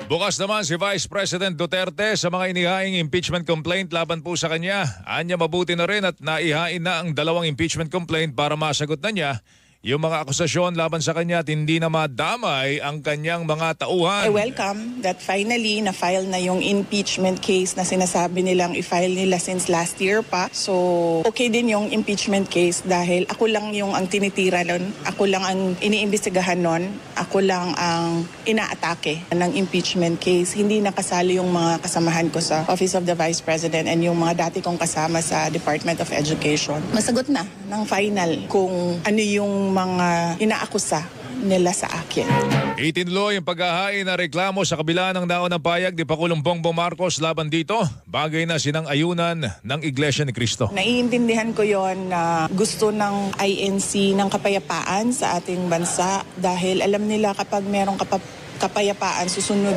Bukas naman si Vice President Duterte sa mga inihaing impeachment complaint laban po sa kanya. Anya mabuti na rin at naihain na ang 2 impeachment complaint para masagot na niya yung mga akusasyon laban sa kanya at hindi na madamay ang kanyang mga tauhan. I welcome that finally na-file na yung impeachment case na sinasabi nilang i-file nila since last year pa. So, okay din yung impeachment case dahil ako lang yung ang tinitira nun. Ako lang ang iniimbestigahan nun. Ako lang ang inaatake ng impeachment case. Hindi nakasali yung mga kasamahan ko sa Office of the Vice President and yung mga dati kong kasama sa Department of Education. Masagot na ng final kung ano yung mga inaakusa nila sa akin. Itinlo yung paghahain na reklamo sa kabila ng naunang payag ni Pangulong Bongbong Marcos laban dito. Bagay na sinang-ayunan ng Iglesia ni Cristo. Naiintindihan ko yon na gusto ng INC ng kapayapaan sa ating bansa dahil alam nila kapag merong kapayapaan susunod